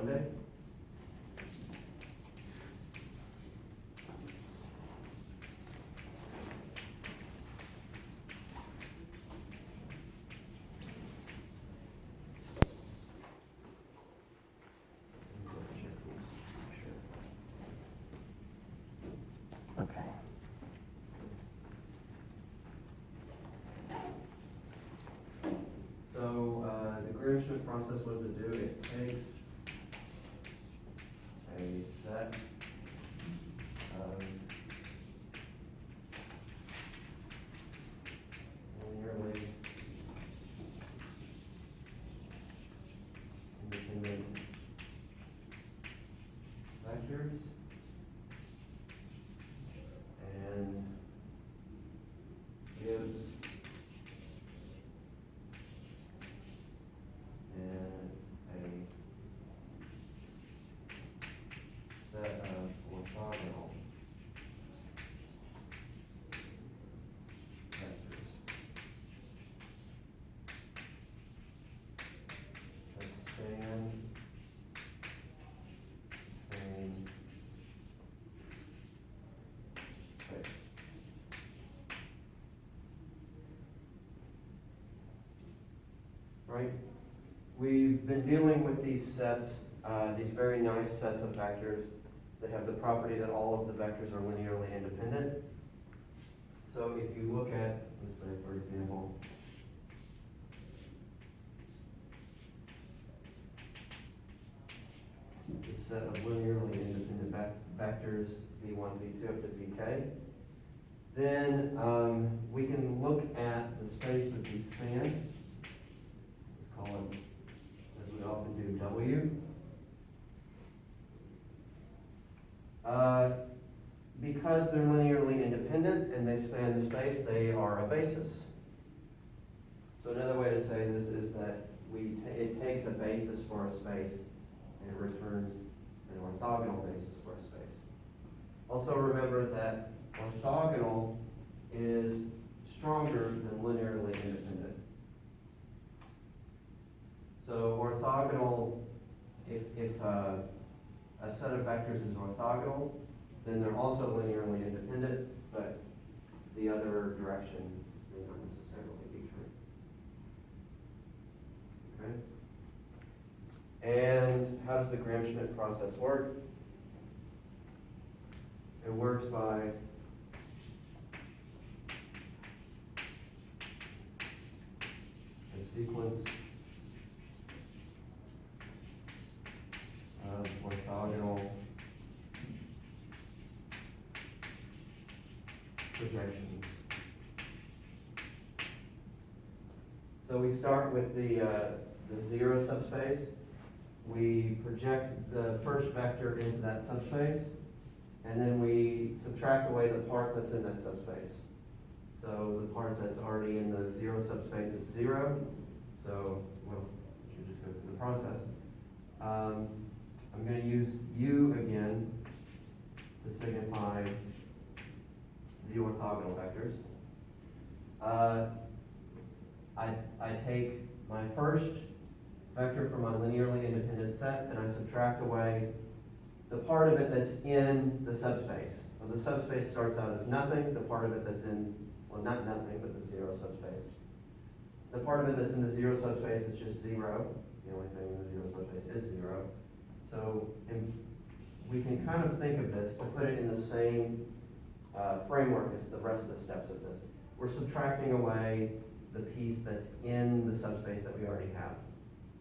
Monday. Okay. So, the Grisham process, what does it do? It takes a set of linearly independent vectors and gives a set of orthogonal vectors that span the same space. Right? We've been dealing with these sets, these very nice sets of vectors that have the property that all of the vectors are linearly independent. So if you look at, let's say for example, the set of linearly independent vectors v1, v2 up to vk, then we can look at the space with these spans. Let's call it, as we often do, W. Because they're linearly independent and they span the space, they are a basis. So another way to say this is that it takes a basis for a space and it returns an orthogonal basis for a space. Also remember that orthogonal is stronger than linearly independent. So orthogonal, if a set of vectors is orthogonal, then they're also linearly independent, but the other direction may not necessarily be true. Okay? And how does the Gram-Schmidt process work? It works by a sequence of orthogonal projections. So we start with the zero subspace. We project the first vector into that subspace, and then we subtract away the part that's in that subspace. So the part that's already in the zero subspace is 0. So, well, we should just go through the process. I'm going to use U again to signify the orthogonal vectors. I take my first vector from my linearly independent set and I subtract away the part of it that's in the subspace. Well, the subspace starts out as nothing. The part of it that's in, well, not nothing, but the zero subspace. The part of it that's in the zero subspace is just 0. The only thing in the zero subspace is 0. So we can kind of think of this to put it in the same framework as the rest of the steps of this. We're subtracting away the piece that's in the subspace that we already have.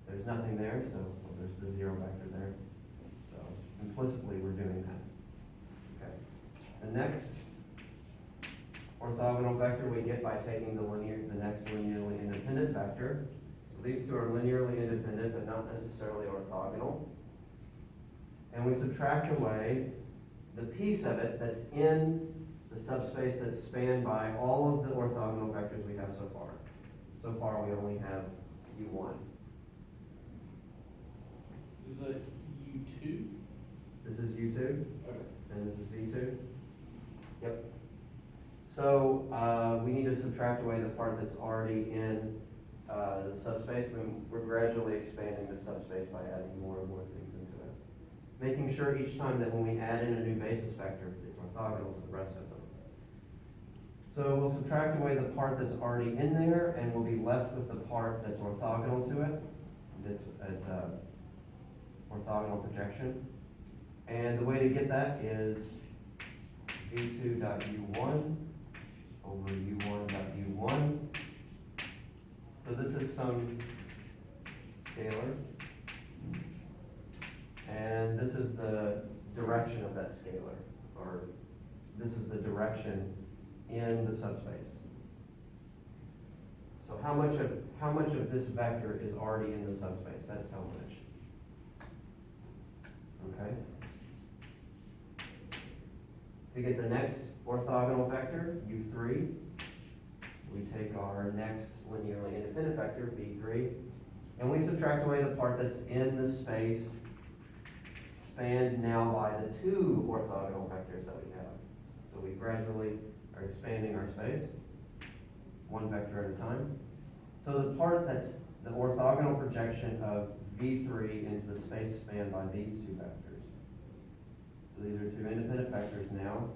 There's nothing there, so well, there's the 0 vector there. So implicitly we're doing that. Okay. The next orthogonal vector we get by taking the next linearly independent vector. So these two are linearly independent but not necessarily orthogonal. And we subtract away the piece of it that's in the subspace that's spanned by all of the orthogonal vectors we have so far. So far we only have U1. Is that U2? This is U2, Okay. and this is V2. Yep. So we need to subtract away the part that's already in the subspace, we're gradually expanding the subspace by adding more and more things into it. Making sure each time that when we add in a new basis vector, it's orthogonal to the rest of them. So we'll subtract away the part that's already in there, and we'll be left with the part that's orthogonal to it. It's a orthogonal projection. And the way to get that is v2.u1 over u1.u1. So this is some scalar. And this is the direction of that scalar, or this is the direction in the subspace. So how much of this vector is already in the subspace? That's how much. Okay. To get the next orthogonal vector, u3, we take our next linearly independent vector, v3, and we subtract away the part that's in the space spanned now by the two orthogonal vectors that we have. So we gradually are expanding our space, one vector at a time. So the part that's the orthogonal projection of v3 into the space spanned by these two vectors. So these are two independent vectors now.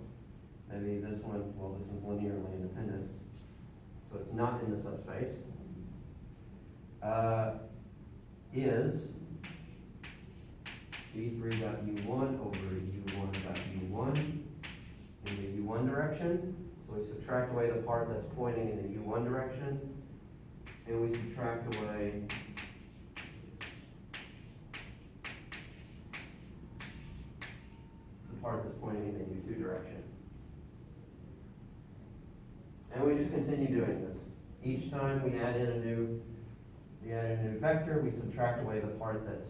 Maybe this one, well, this one's linearly independent. So it's not in the subspace. Is v3.u1 over u1.u1 in the u1 direction. So we subtract away the part that's pointing in the u1 direction, and we subtract away the part that's pointing in the u2 direction. And we just continue doing this. Each time we add in a new vector, we subtract away the part that's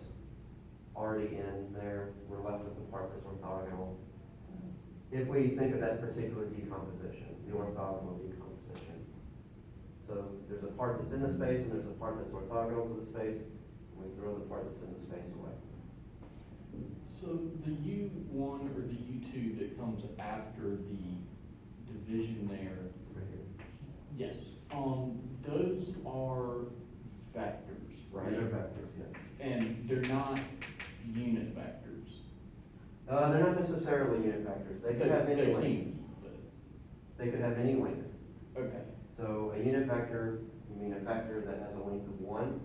already in there. We're left with the part that's orthogonal. If we think of that particular decomposition, the orthogonal decomposition. So there's a part that's in the space and there's a part that's orthogonal to the space, and we throw the part that's in the space away. So the U1 or the U2 that comes after the division there, Right here. yes, those are vectors, right? These are vectors, yes. And they're not unit vectors. They're not necessarily unit vectors. They could have any They length. can, but, They could have any length. okay. So a unit vector, you mean a vector that has a length of 1.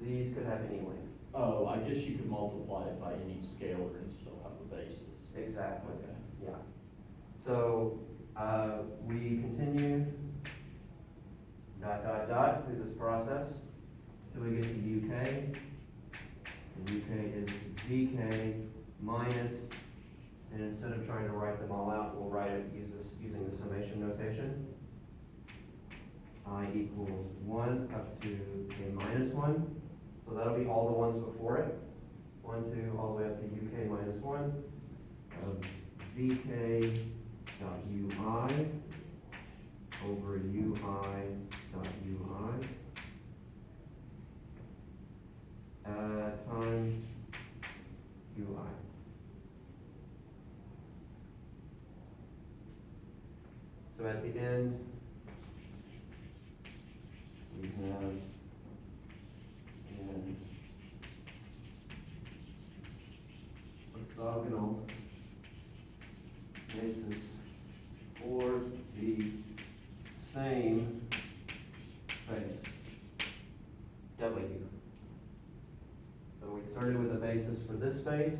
These could have any length. Oh, I guess you could multiply it by any scalar and still have a basis. Exactly. Okay. Yeah. So we continue through this process until we get to UK. And UK is VK minus, and instead of trying to write them all out, we'll write it using the summation notation. I equals 1 up to k minus 1. So that'll be all the ones before it. 1, 2, all the way up to UK minus 1 of VK dot UI over UI dot UI times UI. So at the end, we have an orthogonal basis for the same space, W. So we started with a basis for this space,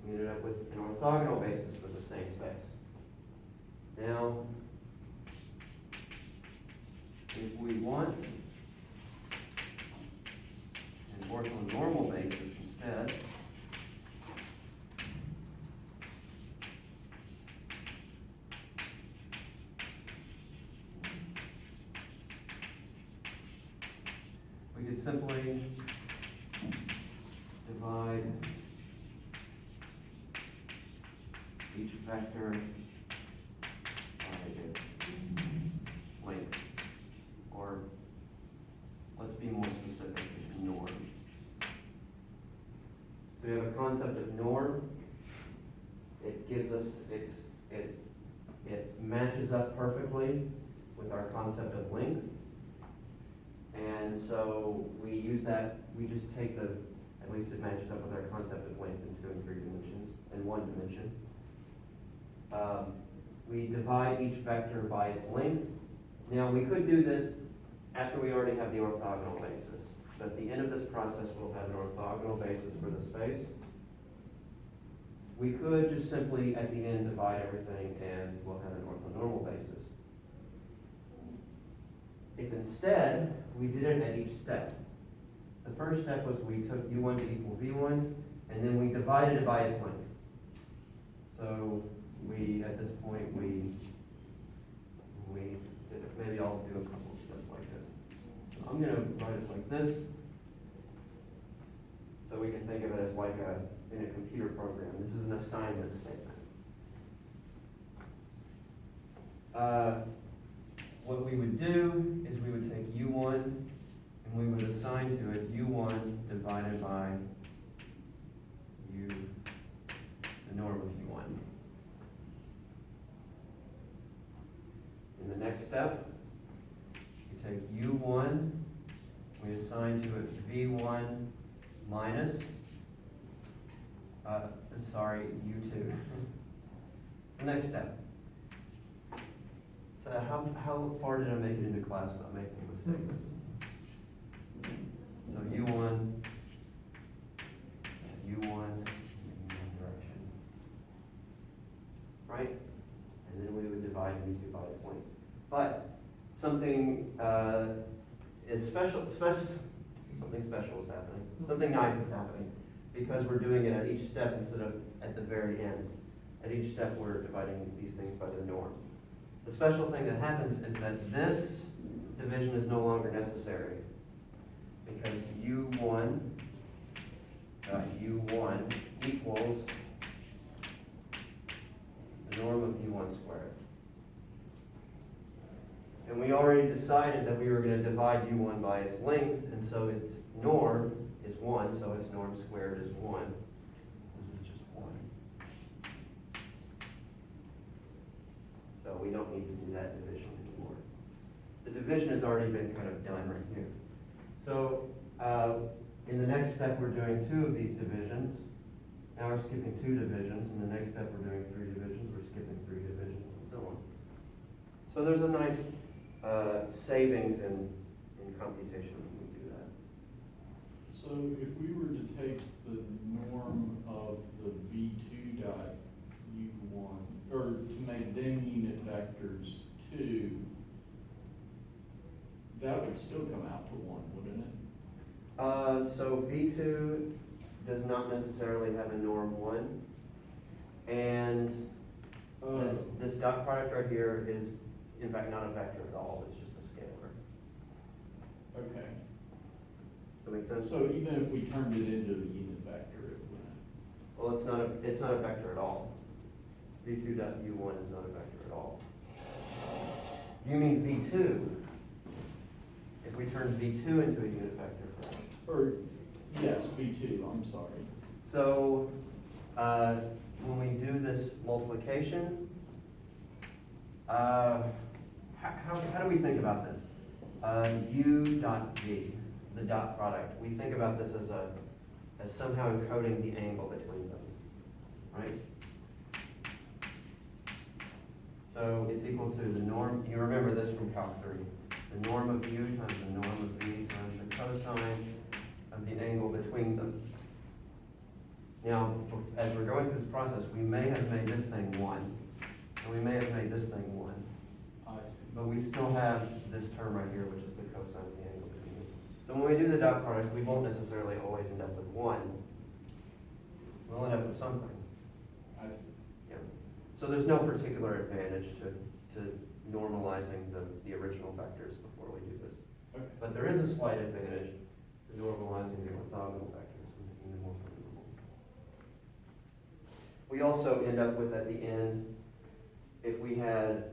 we ended up with an orthogonal basis for the same space. Now, if we want an orthonormal basis instead, we could simply divide each vector by its length, or let's be more specific, norm. So we have a concept of norm. It gives us, it matches up perfectly with our concept of length. And so we use that, we just take the, at least it matches up with our concept of length in 2 and 3 dimensions, and 1 dimension. We divide each vector by its length. Now, we could do this after we already have the orthogonal basis. So at the end of this process, we'll have an orthogonal basis for the space. We could just simply, at the end, divide everything and we'll have an orthonormal basis. If instead, we did it at each step. The first step was we took u1 to equal v1, and then we divided it by its length. So we, at this point, we did it. Maybe I'll do a couple of steps like this. So I'm going to write it like this, so we can think of it as like in a computer program. This is an assignment statement. What we would do is we would take u1 and we would assign to it u1 divided by the norm of u1. In the next step, we take u1, we assign to it v1 minus, u2. The next step. So how far did I make it into class without making mistakes? So u1, direction, right? And then we would divide v2 by its length. But something is special, something special is happening. Something nice is happening because we're doing it at each step instead of at the very end. At each step, we're dividing these things by their norm. The special thing that happens is that this division is no longer necessary because u1 equals the norm of u1 squared. And we already decided that we were going to divide u1 by its length, and so its norm is 1, so its norm squared is 1. This is just 1. So we don't need to do that division anymore. The division has already been kind of done right here. So in the next step, we're doing 2 of these divisions. Now we're skipping 2 divisions. In the next step, we're doing 3 divisions. We're skipping 3 divisions, and so on. So there's a nice savings in computation when we do that. So if we were to take the norm of the v2 dot u1, or to make them unit vectors 2, that would still come out to 1, wouldn't it? So v2 does not necessarily have a norm 1, and this dot product right here is in fact not a vector at all, it's just a scalar. Okay. Does that make sense? So even if we turned it into a unit vector, it wouldn't? Well, it's not a vector at all. v2 dot u1 is not a vector at all. You mean v2? If we turn v2 into a unit vector, correct? Or, yes, v2, I'm sorry. So when we do this multiplication, how do we think about this? U dot v, the dot product. We think about this as somehow encoding the angle between them, right? So it's equal to the norm. You remember this from Calc 3. The norm of u times the norm of v times the cosine of the angle between them. Now, as we're going through this process, we may have made this thing 1, and we may have made this thing 1. I see. But we still have this term right here, which is the cosine of the angle between them. So when we do the dot product, we won't necessarily always end up with 1. We'll end up with something. I see. Yeah. So there's no particular advantage to normalizing the original vectors before we do this. Okay. But there is a slight advantage to normalizing the orthogonal vectors and making them more normal. We also end up with, at the end, if we had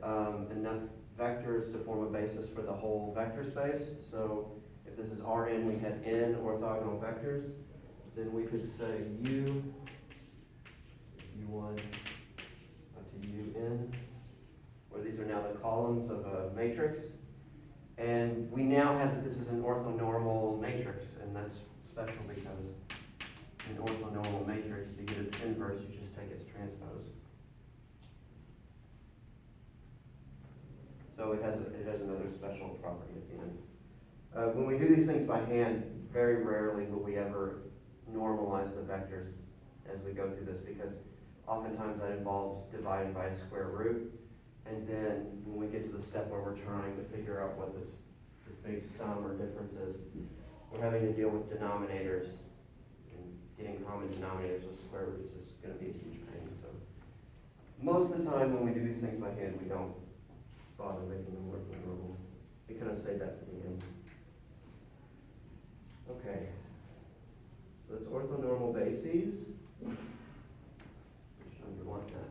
enough vectors to form a basis for the whole vector space. So if this is Rn, we had n orthogonal vectors, then we could say u1 up to un, where these are now the columns of a matrix. And we now have that this is an orthonormal matrix, and that's special because in orthonormal matrix, to get its inverse, you just take its transpose. So it has another special property at the end. When we do these things by hand, very rarely will we ever normalize the vectors as we go through this, because oftentimes that involves dividing by a square root. And then when we get to the step where we're trying to figure out what this big sum or difference is, we're having to deal with denominators. And getting common denominators with square roots is going to be a huge pain. So most of the time when we do these things by hand, we don't bother making them work with normal. We kind of say that to the end. Okay. So that's orthonormal bases. Just underline that.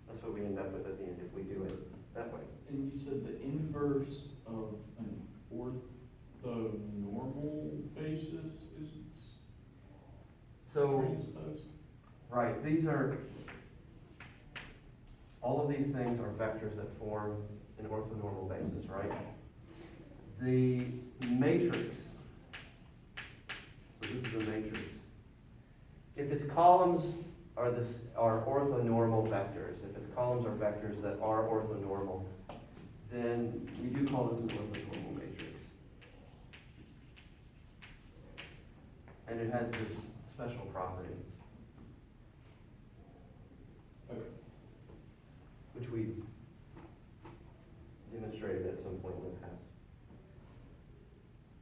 That's what we end up with at the end if we do it that way. And you said the inverse of an orthonormal basis is So, transpose? right, all of these things are vectors that form an orthonormal basis, right? The matrix, so this is a matrix. If its columns are orthonormal vectors, if its columns are vectors that are orthonormal, then we do call this an orthonormal matrix. And it has this special property, Okay. which we demonstrated at some point in the past.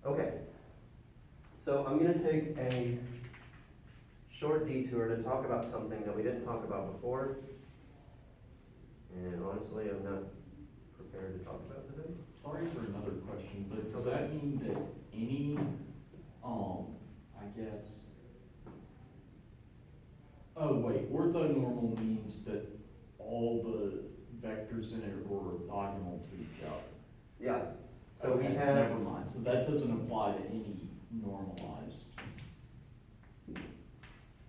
Okay, so I'm going to take a short detour to talk about something that we didn't talk about before, and honestly, I'm not prepared to talk about today. Sorry for another question, but does that mean that any, I guess, oh wait, orthonormal means that all the vectors in it are orthogonal to each other? Yeah, so Okay, we have, never mind, so that doesn't apply to any normalized.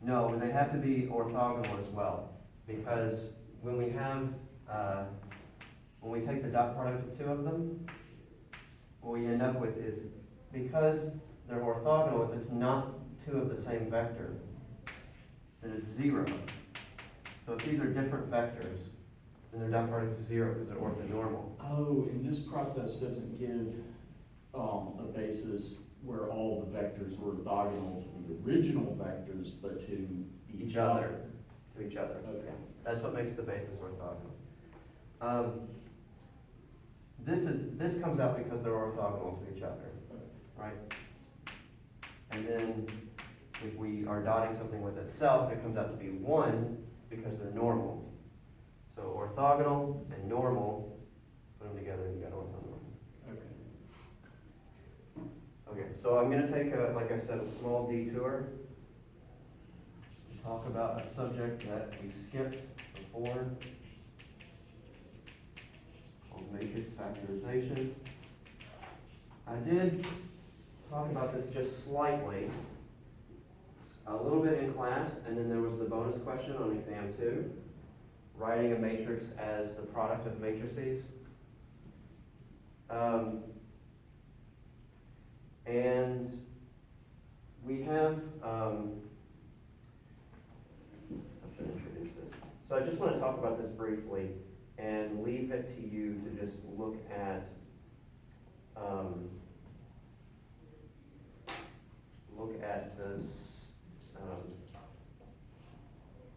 no, they have to be orthogonal as well, because when we have, when we take the dot product of two of them, what we end up with is, because they're orthogonal, if it's not two of the same vector, then it's zero. So if these are different vectors, then their dot product is zero because they're orthonormal. Oh, and this process doesn't give, a basis where all the vectors were orthogonal to the original vectors, but to each other. To each other. Okay. That's what makes the basis orthogonal. This comes out because they're orthogonal to each other, right? And then if we are dotting something with itself, it comes out to be 1 because they're normal. So orthogonal and normal, put them together and you got orthonormal. Okay. Okay, so I'm going to take, like I said, a small detour to talk about a subject that we skipped before, called matrix factorization. I did talk about this just slightly, a little bit in class, and then there was the bonus question on exam 2, writing a matrix as the product of matrices. And we have, I should introduce this. So I just want to talk about this briefly and leave it to you to just look at, this,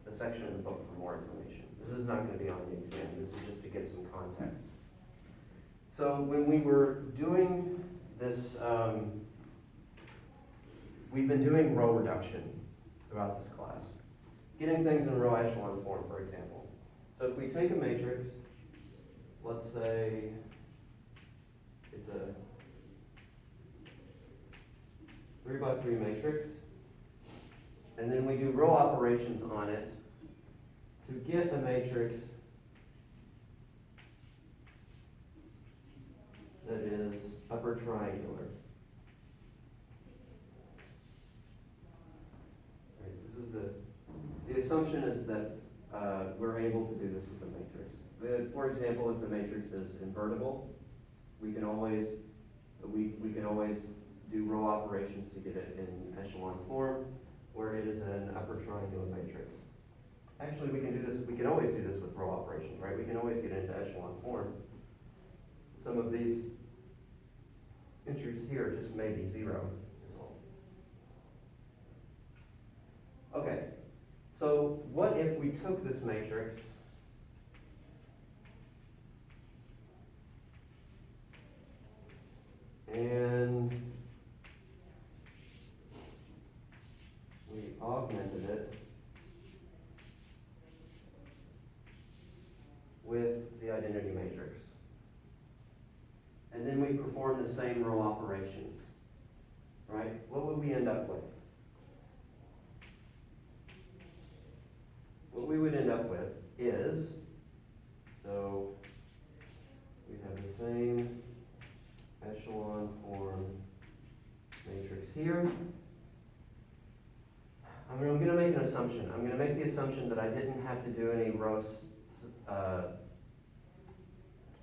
the section in the book for more information. This is not going to be on the exam. This is just to get some context. So when we were doing this, we've been doing row reduction throughout this class. Getting things in row echelon form, for example. So if we take a matrix, let's say it's a 3x3 matrix, and then we do row operations on it to get a matrix that is upper triangular. Right, this is the assumption is that we're able to do this with a matrix. For example, if the matrix is invertible, we can always do row operations to get it in echelon form, where it is an upper triangular matrix. Actually, we can always do this with row operations, right? We can always get into echelon form. Some of these entries here just may be zero, is all. Okay, so what if we took this matrix and we augmented it with the identity matrix? And then we perform the same row operations, right? What would we end up with? What we would end up with is, so we have the same echelon form matrix here. I'm going to make an assumption. I'm going to make the assumption that I didn't have to do any row, what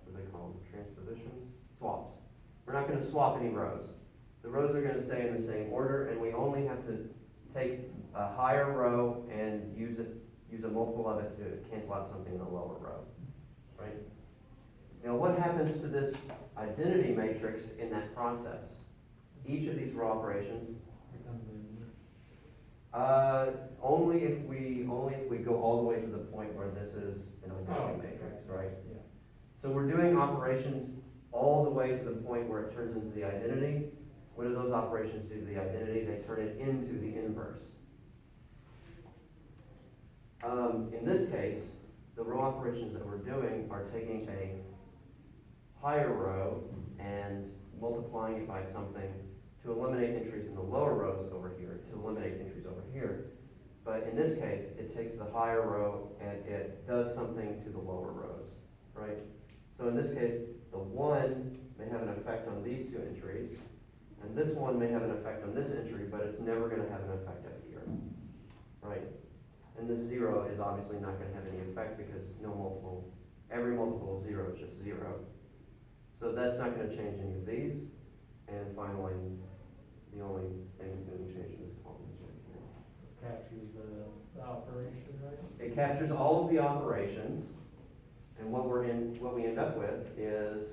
do they call them? Transpositions? Swaps. We're not going to swap any rows. The rows are going to stay in the same order, and we only have to take a higher row and use a multiple of it to cancel out something in a lower row, right? Now, what happens to this identity matrix in that process? Each of these row operations, only if we go all the way to the point where this is an identity matrix, right? Yeah. So we're doing operations all the way to the point where it turns into the identity. What do those operations do to the identity? They turn it into the inverse. In this case, the row operations that we're doing are taking a higher row and multiplying it by something to eliminate entries in the lower rows over here, to eliminate entries over here. But in this case, it takes the higher row and it does something to the lower rows, right? So in this case, the 1 may have an effect on these two entries, and this one may have an effect on this entry, but it's never going to have an effect up here, right? And this 0 is obviously not going to have any effect because every multiple of 0 is just 0. So that's not going to change any of these. And finally, the only thing that's going to change in this column is right here. Captures the operation, right? It captures all of the operations, and what we end up with is,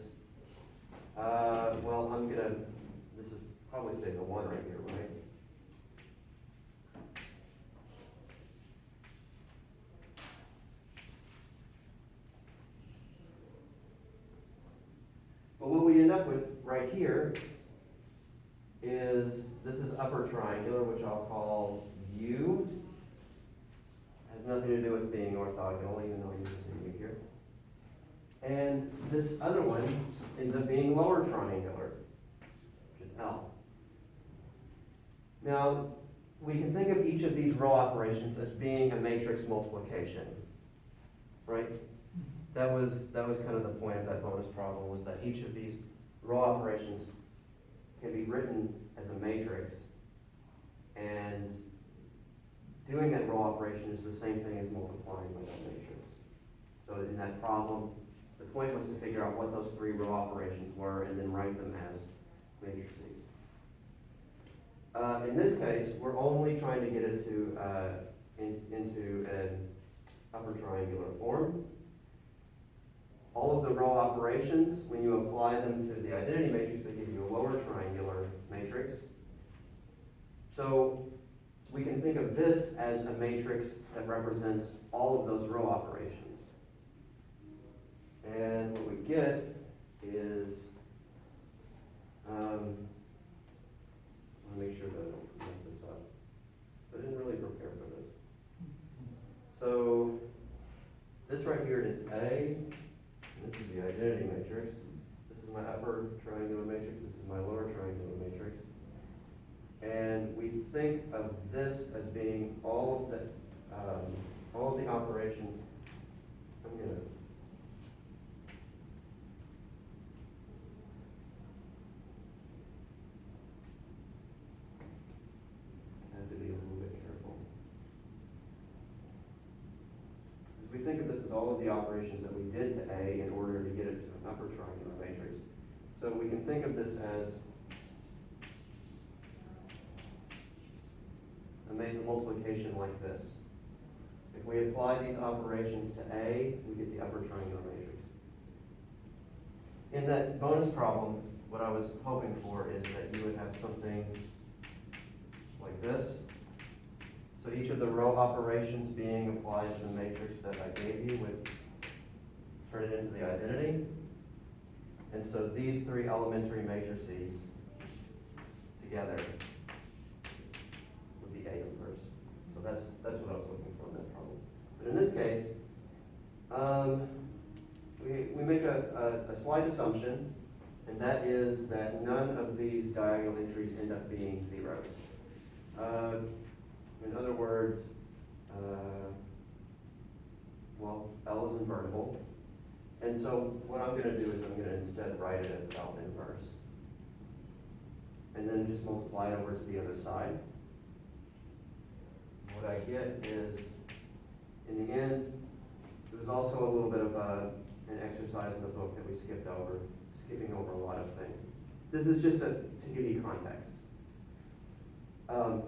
this is probably say the 1 right here, right? But what we end up with right here is, this is upper triangular, which I'll call U. Has nothing to do with being orthogonal, even though you can see U here. And this other one ends up being lower triangular, which is L. Now, we can think of each of these row operations as being a matrix multiplication, right? That was kind of the point of that bonus problem, was that each of these row operations can be written as a matrix, and doing that row operation is the same thing as multiplying by that matrix. So in that problem, the point was to figure out what those 3 row operations were and then write them as matrices. In this case, we're only trying to get it to into an upper triangular form. All of the row operations, when you apply them to the identity matrix, they give you a lower triangular matrix. So we can think of this as a matrix that represents all of those row operations. And what we get is, I want to make sure that I don't mess this up. I didn't really prepare for this. So this right here is A. This is the identity matrix. This is my upper triangular matrix. This is my lower triangular matrix. And we think of this as being all of the operations. I'm gonna. I have to be a little bit careful. As we think of this as is all of the operations that we did to A in order to get it to an upper triangular matrix. So we can think of this as a multiplication like this. If we apply these operations to A, we get the upper triangular matrix. In that bonus problem, what I was hoping for is that you would have something like this. So each of the row operations being applied to the matrix that I gave you would turn it into the identity. And so these three elementary matrices together would be A inverse. So that's what I was looking for in that problem. But in this case, we make a slight assumption, and that is that none of these diagonal entries end up being zeros. In other words, well, L is invertible. And so what I'm going to do is I'm going to instead write it as L inverse. And then just multiply it over to the other side. What I get is, in the end, it was also a little bit of an exercise in the book that we skipping over a lot of things. This is just to give you context. When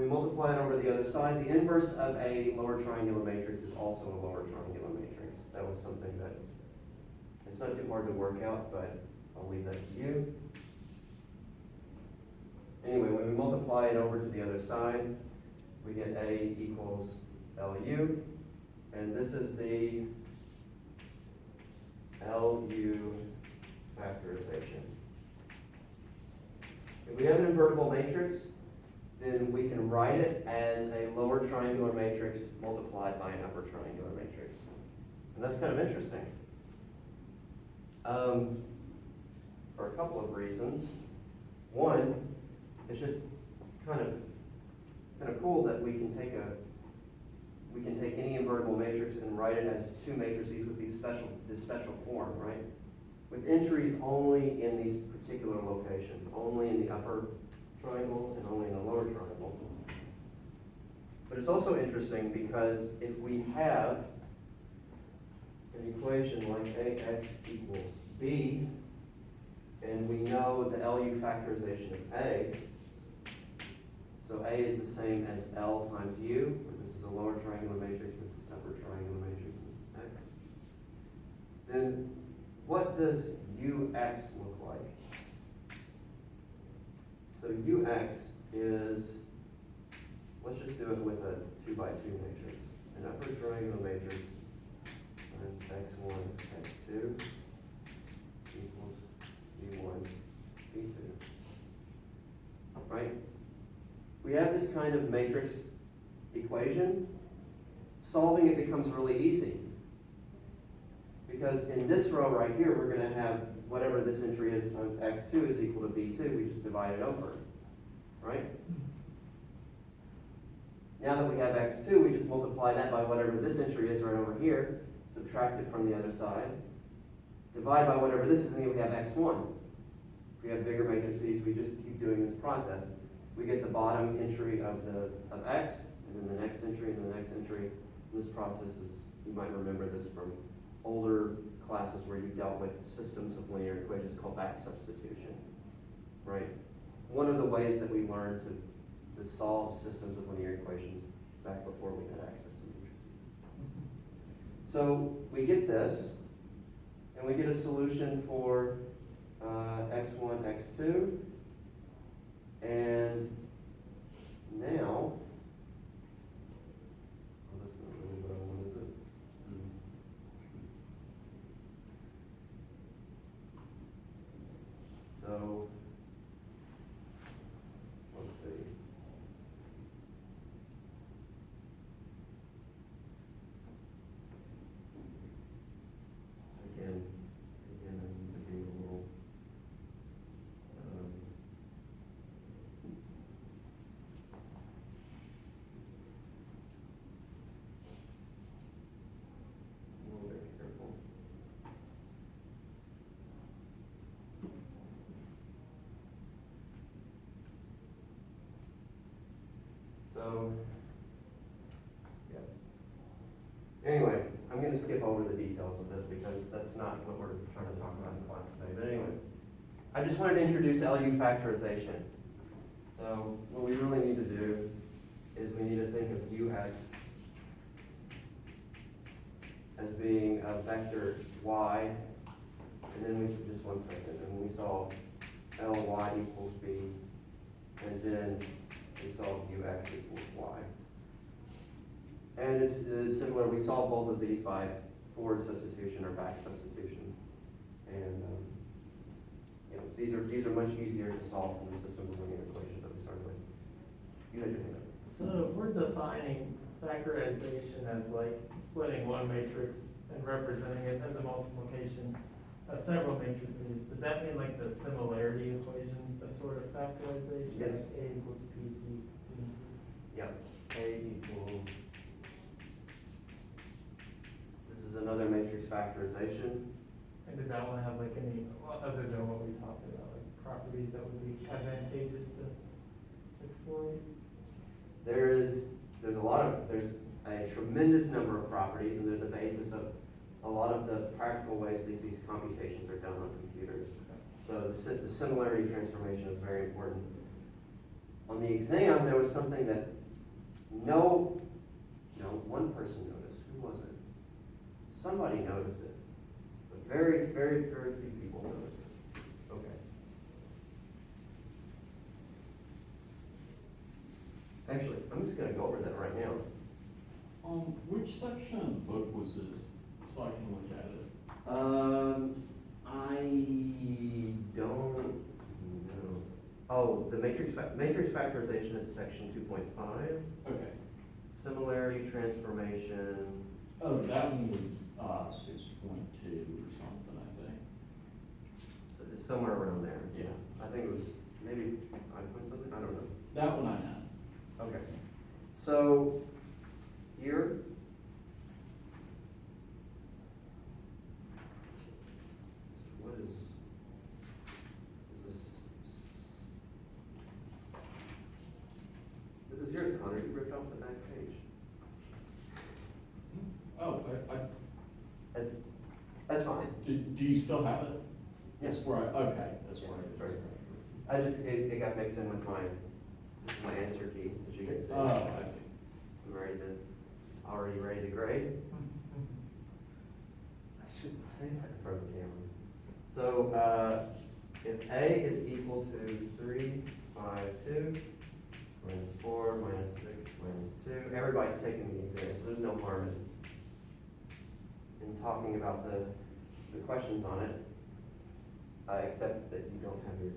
we multiply it over the other side, the inverse of a lower triangular matrix is also a lower triangular matrix. That was something that, it's not too hard to work out, but I'll leave that to you. Anyway, when we multiply it over to the other side, we get A equals LU, and this is the LU factorization. If we have an invertible matrix, then we can write it as a lower triangular matrix multiplied by an upper triangular matrix. And that's kind of interesting. For a couple of reasons. One, it's just kind of cool that we can take any invertible matrix and write it as two matrices with this special form, right? With entries only in these particular locations, only in the upper triangle and only in the lower triangle. But it's also interesting because if we have an equation like AX equals B, and we know the LU factorization of A, so A is the same as L times U, where this is a lower triangular matrix, this is upper triangular matrix, this is X. Then what does UX look like? So UX is, let's just do it with a 2 by 2 matrix. An upper triangular matrix times x1, x2 equals b1, b2. Right? We have this kind of matrix equation. Solving it becomes really easy. Because in this row right here, we're going to have whatever this entry is times x2 is equal to b2. We just divide it over. Right? Now that we have x2, we just multiply that by whatever this entry is right over here, subtract it from the other side, divide by whatever this is, and we have x1. If we have bigger matrices, we just keep doing this process. We get the bottom entry of x, and then the next entry, and the next entry. This process is, you might remember this from older classes where you dealt with systems of linear equations called back substitution, right? One of the ways that we learned to solve systems of linear equations back before we had access to matrices. So we get this, and we get a solution for x1, x2, and now, well, that's not really what I want, is it? So, let's see. Again, I need to be a little, bit careful. So, yeah. Anyway, I'm gonna skip over the details of this because that's not what we're trying to talk about in class today, but anyway. I just wanted to introduce LU factorization. So what we really need to do is we need to think of UX as being a vector y, and then we, just one second, and we solve Ly equals b, and then we solve ux equals y. And it's similar, we solve both of these by forward substitution or back substitution. And you know, these are much easier to solve than the system of linear equations that we started with. You had your hand up. So if we're defining factorization as like splitting one matrix and representing it as a multiplication of several matrices, does that mean like the similarity equations, a sort of factorization? Yes. Like A equals P, P, P? Yep. A equals, this is another matrix factorization. And does that one have like any, other than what we talked about, like properties that would be advantageous to exploit? There's a tremendous number of properties, and they're the basis of a lot of the practical ways that these computations are done on computers. So the similarity transformation is very important. On the exam, there was something that one person noticed. Who was it? Somebody noticed it, but very, very, very few people noticed it. Okay. Actually, I'm just gonna go over that right now. Which section of the book was this, so I can look at it? I don't know. Oh, the matrix factorization is section 2.5. Okay. Similarity transformation. Oh, that one was, 6.2 or something, I think. So it's somewhere around there. Yeah. I think it was maybe 5 point something. I don't know. That one I know. Okay. So here. What is this? This is yours, Connor. You ripped off the back page. Oh, That's fine. do you still have it? Yes. That's where okay, that's where Sorry. It got mixed in with my answer key, as you can see. Oh, I see. I'm already ready to grade. I shouldn't say that in front of the camera. So, if A is equal to 3, 5, 2, minus 4, minus 6, minus 2, everybody's taking the exam, so there's no harm in talking about the questions on it, except that you don't have your